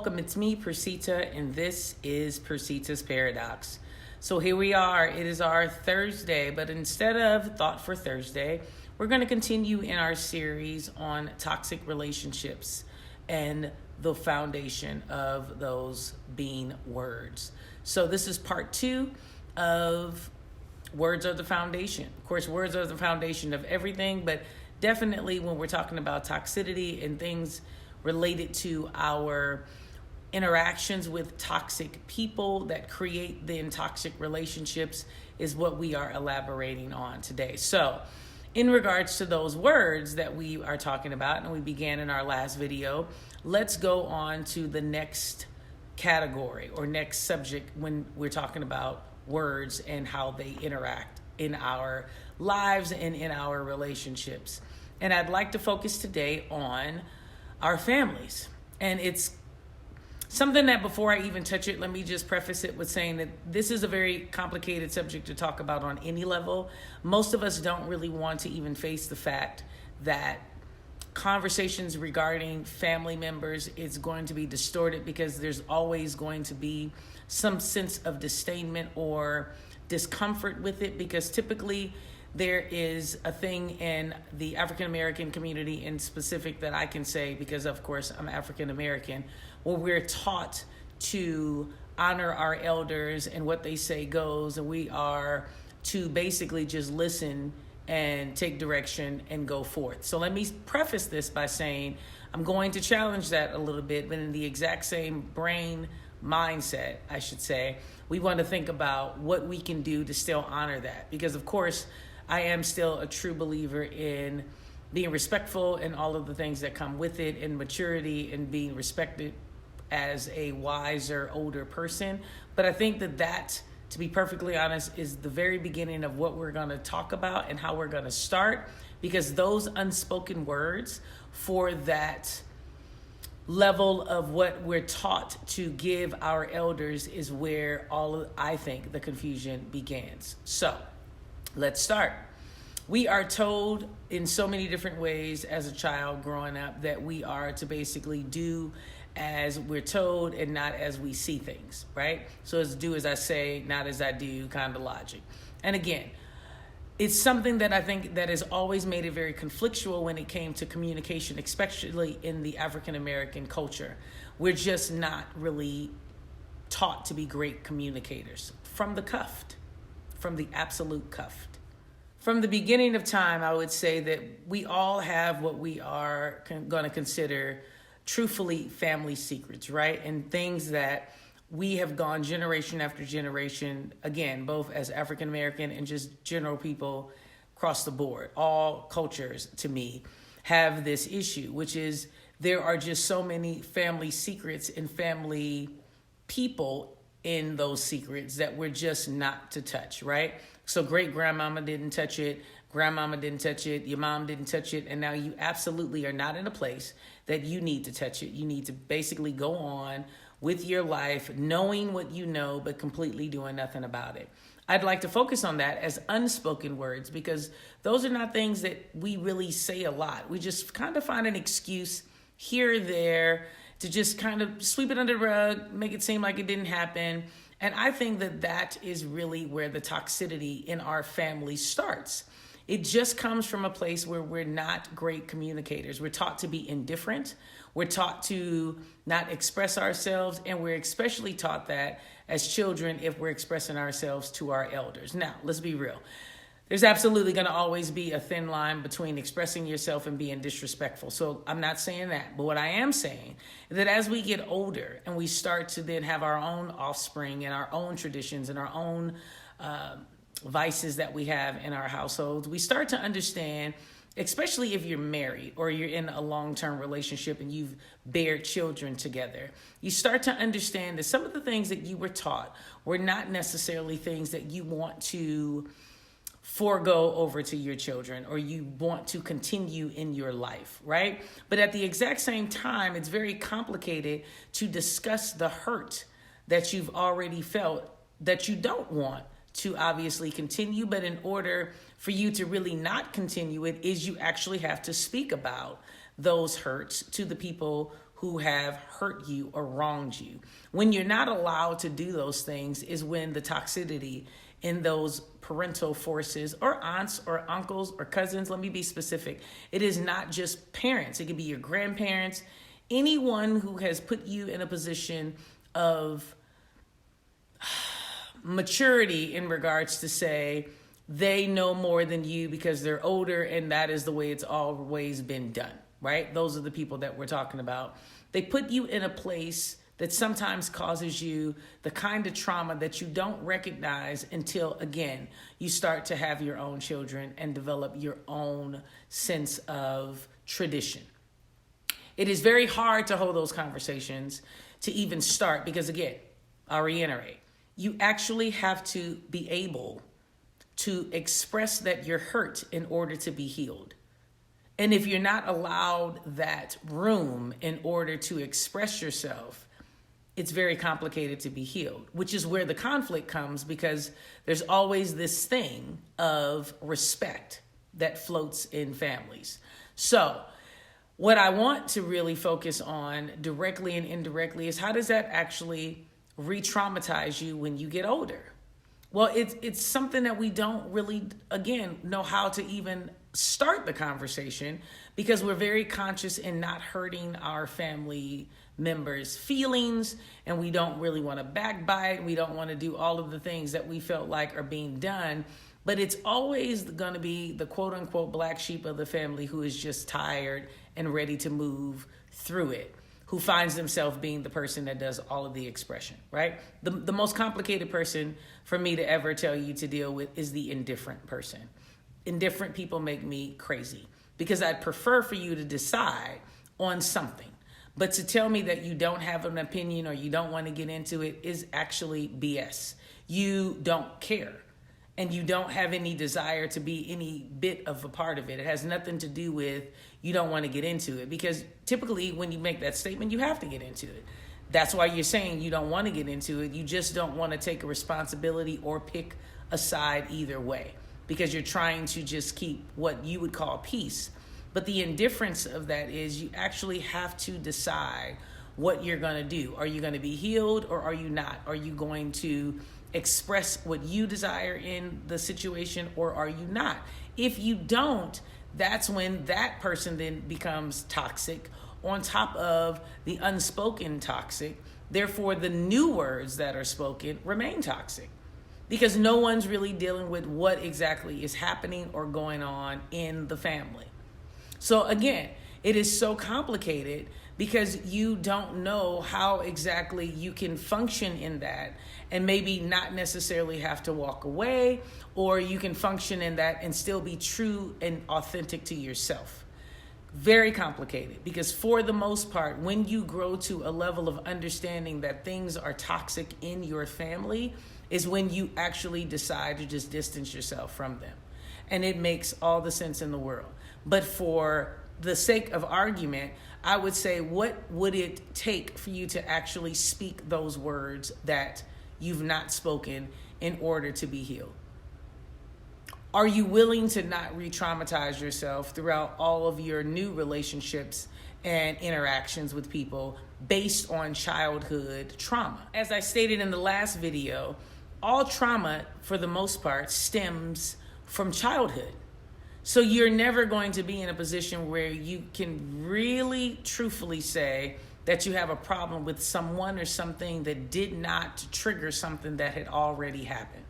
welcome. It's me, Percita, and this is Percita's Paradox. So here we are. It is our Thursday, but instead of Thought for Thursday, we're going to continue in our series on toxic relationships and the foundation of those being words. So this is part 2 of words are the foundation. Of course, words are the foundation of everything, but definitely when we're talking about toxicity and things related to our interactions with toxic people that create then toxic relationships is what we are elaborating on today. So in regards to those words that we are talking about, and we began in our last video, let's go on to the next category or next subject when we're talking about words and how they interact in our lives and in our relationships. And I'd like to focus today on our families. And it's something that before I even touch it, let me just preface it with saying that this is a very complicated subject to talk about on any level. Most of us don't really want to even face the fact that conversations regarding family members is going to be distorted because there's always going to be some sense of disdainment or discomfort with it, because typically there is a thing in the African American community in specific that I can say, because of course I'm African American, where we're taught to honor our elders and what they say goes, and we are to basically just listen and take direction and go forth. So let me preface this by saying I'm going to challenge that a little bit, but in the exact same brain mindset, I should say, we want to think about what we can do to still honor that, because of course I am still a true believer in being respectful and all of the things that come with it, and maturity and being respected as a wiser, older person. But I think that, to be perfectly honest, is the very beginning of what we're going to talk about and how we're going to start, because those unspoken words for that level of what we're taught to give our elders is where I think the confusion begins. So let's start. We are told in so many different ways as a child growing up that we are to basically do as we're told and not as we see things, right? So it's do as I say, not as I do kind of logic. And again, it's something that I think that has always made it very conflictual when it came to communication, especially in the African American culture. We're just not really taught to be great communicators from the cuffed, from the absolute cuffed. From the beginning of time, I would say that we all have what we are going to consider truthfully family secrets, right? And things that we have gone generation after generation, again, both as African American and just general people across the board. All cultures, to me, have this issue, which is there are just so many family secrets and family people in those secrets that we're just not to touch, right? So great grandmama didn't touch it, grandmama didn't touch it, your mom didn't touch it, and now you absolutely are not in a place that you need to touch it. You need to basically go on with your life, knowing what you know, but completely doing nothing about it. I'd like to focus on that as unspoken words, because those are not things that we really say a lot. We just kind of find an excuse here or there to just kind of sweep it under the rug, make it seem like it didn't happen. And I think that is really where the toxicity in our family starts. It just comes from a place where we're not great communicators. We're taught to be indifferent. We're taught to not express ourselves. And we're especially taught that as children if we're expressing ourselves to our elders. Now, let's be real. There's absolutely going to always be a thin line between expressing yourself and being disrespectful. So I'm not saying that. But what I am saying is that as we get older and we start to then have our own offspring and our own traditions and our own vices that we have in our households, we start to understand, especially if you're married or you're in a long-term relationship and you've bared children together, you start to understand that some of the things that you were taught were not necessarily things that you want to forego over to your children or you want to continue in your life, right? But at the exact same time, it's very complicated to discuss the hurt that you've already felt that you don't want to obviously continue. But in order for you to really not continue it, is you actually have to speak about those hurts to the people who have hurt you or wronged you. When you're not allowed to do those things is when the toxicity in those parental forces, or aunts or uncles or cousins, let me be specific. It is not just parents. It could be your grandparents, anyone who has put you in a position of maturity in regards to say they know more than you because they're older and that is the way it's always been done, right? Those are the people that we're talking about. They put you in a place that sometimes causes you the kind of trauma that you don't recognize until, again, you start to have your own children and develop your own sense of tradition. It is very hard to hold those conversations to even start because, again, I'll reiterate, you actually have to be able to express that you're hurt in order to be healed. And if you're not allowed that room in order to express yourself, it's very complicated to be healed, which is where the conflict comes because there's always this thing of respect that floats in families. So what I want to really focus on directly and indirectly is how does that actually re-traumatize you when you get older? Well, it's something that we don't really, again, know how to even start the conversation because we're very conscious in not hurting our family members' feelings, and we don't really want to backbite. We don't want to do all of the things that we felt like are being done. But it's always going to be the quote unquote black sheep of the family who is just tired and ready to move through it, who finds themselves being the person that does all of the expression, right? The most complicated person for me to ever tell you to deal with is the indifferent person. Indifferent people make me crazy because I'd prefer for you to decide on something. But to tell me that you don't have an opinion or you don't want to get into it is actually BS. You don't care and you don't have any desire to be any bit of a part of it. It has nothing to do with you don't want to get into it because typically when you make that statement, you have to get into it. That's why you're saying you don't want to get into it. You just don't want to take a responsibility or pick a side either way because you're trying to just keep what you would call peace. But the indifference of that is you actually have to decide what you're going to do. Are you going to be healed or are you not? Are you going to express what you desire in the situation or are you not? If you don't, that's when that person then becomes toxic on top of the unspoken toxic. Therefore, the new words that are spoken remain toxic because no one's really dealing with what exactly is happening or going on in the family. So again, it is so complicated because you don't know how exactly you can function in that and maybe not necessarily have to walk away, or you can function in that and still be true and authentic to yourself. Very complicated because for the most part, when you grow to a level of understanding that things are toxic in your family is when you actually decide to just distance yourself from them. And it makes all the sense in the world. But for the sake of argument, I would say, what would it take for you to actually speak those words that you've not spoken in order to be healed? Are you willing to not re-traumatize yourself throughout all of your new relationships and interactions with people based on childhood trauma? As I stated in the last video, all trauma, for the most part, stems from childhood. So you're never going to be in a position where you can really truthfully say that you have a problem with someone or something that did not trigger something that had already happened.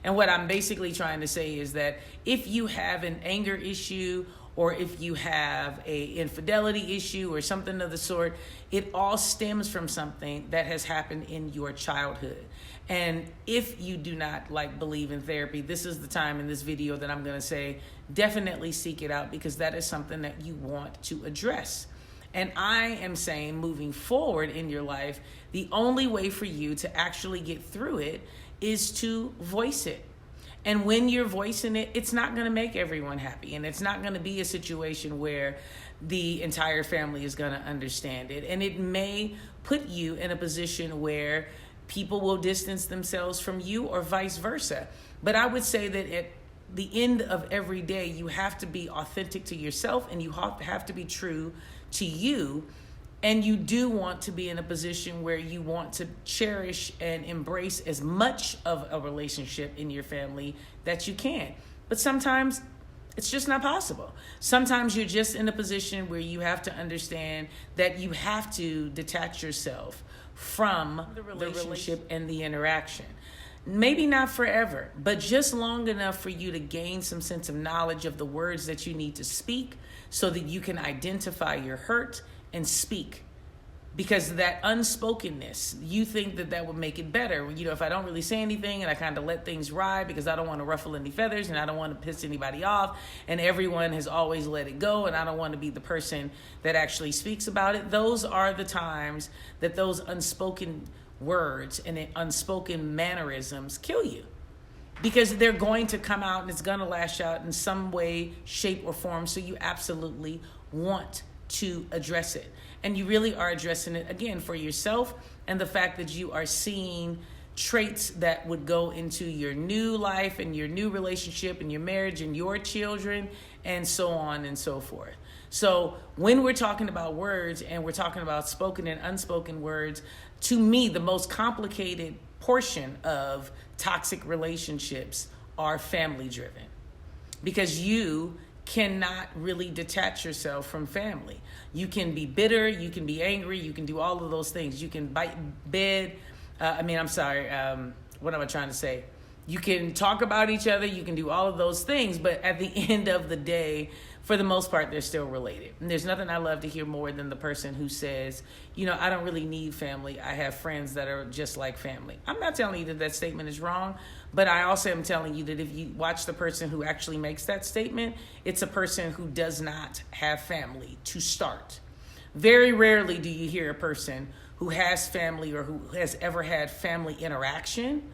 And what I'm basically trying to say is that if you have an anger issue or if you have a infidelity issue or something of the sort, it all stems from something that has happened in your childhood. And if you do not believe in therapy, this is the time in this video that I'm going to say, definitely seek it out because that is something that you want to address. And I am saying moving forward in your life, the only way for you to actually get through it is to voice it. And when you're voicing it, it's not going to make everyone happy. And it's not going to be a situation where the entire family is going to understand it. And it may put you in a position where people will distance themselves from you or vice versa. But I would say that at the end of every day, you have to be authentic to yourself and you have to be true to you And you do want to be in a position where you want to cherish and embrace as much of a relationship in your family that you can. But sometimes it's just not possible. Sometimes you're just in a position where you have to understand that you have to detach yourself from the relationship and the interaction. Maybe not forever, but just long enough for you to gain some sense of knowledge of the words that you need to speak so that you can identify your hurt and speak. Because that unspokenness, you think that that would make it better. You know, if I don't really say anything and I kind of let things ride because I don't want to ruffle any feathers and I don't want to piss anybody off, and everyone has always let it go and I don't want to be the person that actually speaks about it. Those are the times that those unspoken words and unspoken mannerisms kill you. Because they're going to come out and it's going to lash out in some way, shape, or form. So you absolutely want to address it. And you really are addressing it, again, for yourself and the fact that you are seeing traits that would go into your new life and your new relationship and your marriage and your children and so on and so forth. So when we're talking about words and we're talking about spoken and unspoken words, to me, the most complicated portion of toxic relationships are family driven, because you cannot really detach yourself from family. You can be bitter, you can be angry, you can do all of those things. You can bite bed. What am I trying to say? You can talk about each other, you can do all of those things, but at the end of the day, for the most part, they're still related. And there's nothing I love to hear more than the person who says, you know, I don't really need family. I have friends that are just like family. I'm not telling you that that statement is wrong, but I also am telling you that if you watch the person who actually makes that statement, it's a person who does not have family to start. Very rarely do you hear a person who has family or who has ever had family interaction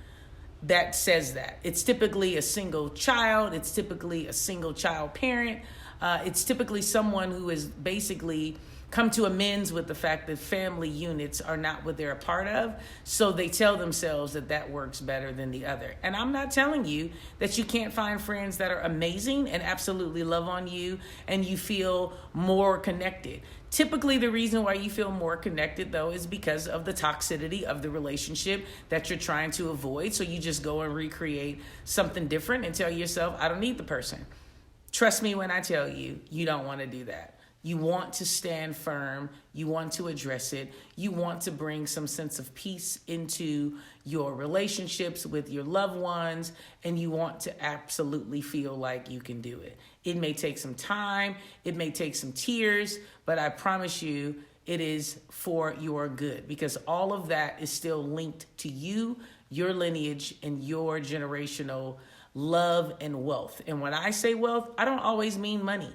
that says that. It's typically a single child. It's typically a single child parent. It's typically someone who has basically come to amends with the fact that family units are not what they're a part of. So they tell themselves that that works better than the other. And I'm not telling you that you can't find friends that are amazing and absolutely love on you and you feel more connected. Typically, the reason why you feel more connected, though, is because of the toxicity of the relationship that you're trying to avoid. So you just go and recreate something different and tell yourself, I don't need the person. Trust me when I tell you, you don't want to do that. You want to stand firm. You want to address it. You want to bring some sense of peace into your relationships with your loved ones, and you want to absolutely feel like you can do it. It may take some time. It may take some tears, but I promise you it is for your good, because all of that is still linked to you, your lineage, and your generational love and wealth. And when I say wealth, I don't always mean money.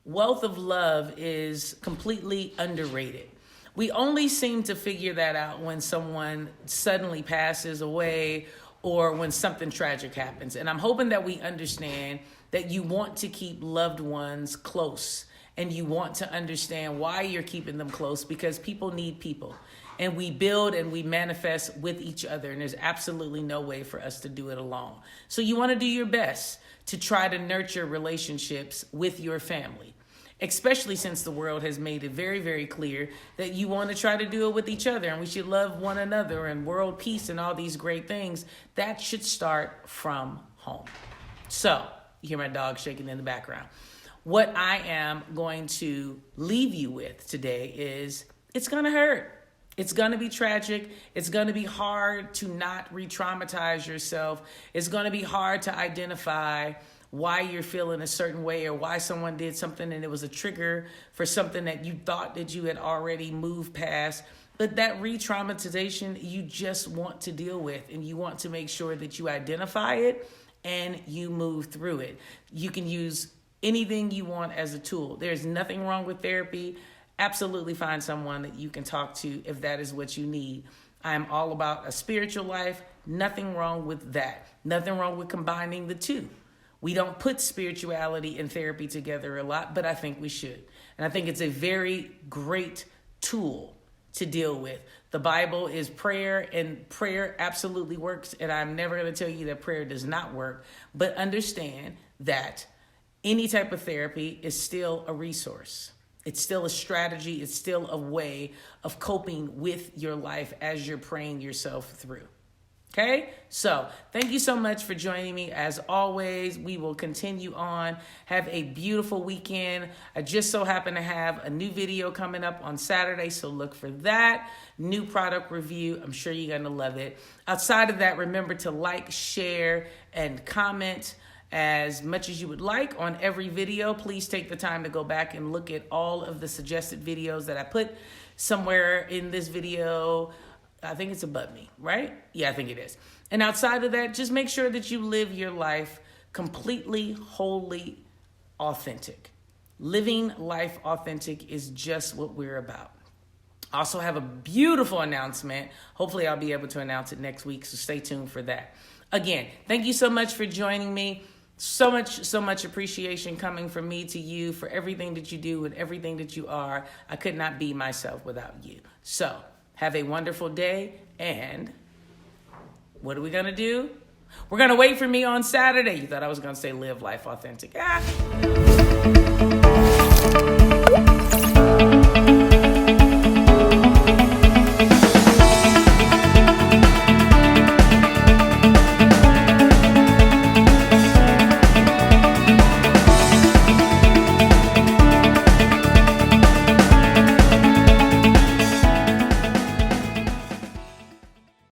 Wealth of love is completely underrated. We only seem to figure that out when someone suddenly passes away or when something tragic happens. And I'm hoping that we understand that you want to keep loved ones close and you want to understand why you're keeping them close, because people need people. And we build and we manifest with each other. And there's absolutely no way for us to do it alone. So you want to do your best to try to nurture relationships with your family, especially since the world has made it very, very clear that you want to try to do it with each other and we should love one another and world peace and all these great things. That should start from home. So you hear my dog shaking in the background. What I am going to leave you with today is it's going to hurt. It's going to be tragic. It's going to be hard to not re-traumatize yourself. It's going to be hard to identify why you're feeling a certain way or why someone did something and it was a trigger for something that you thought that you had already moved past. But that re-traumatization you just want to deal with, and you want to make sure that you identify it and you move through it. You can use anything you want as a tool. There's nothing wrong with therapy. Absolutely find someone that you can talk to if that is what you need. I'm all about a spiritual life. Nothing wrong with that. Nothing wrong with combining the two. We don't put spirituality and therapy together a lot, but I think we should. And I think it's a very great tool to deal with. The Bible is prayer, and prayer absolutely works. And I'm never going to tell you that prayer does not work, but understand that any type of therapy is still a resource. It's still a strategy. It's still a way of coping with your life as you're praying yourself through. Okay, so thank you so much for joining me. As always, we will continue on. Have a beautiful weekend. I just so happen to have a new video coming up on Saturday, so look for that. New product review. I'm sure you're going to love it. Outside of that, remember to like, share, and comment as much as you would like on every video. Please take the time to go back and look at all of the suggested videos that I put somewhere in this video. I think it's above me, right? Yeah, I think it is. And outside of that, just make sure that you live your life completely, wholly authentic. Living life authentic is just what we're about. I also have a beautiful announcement. Hopefully I'll be able to announce it next week, so stay tuned for that. Again, thank you so much for joining me. So much appreciation coming from me to you for everything that you do and everything that you are. I could not be myself without you. So have a wonderful day, and what are we going to do? We're going to wait for me on Saturday. You thought I was going to say live life authentic.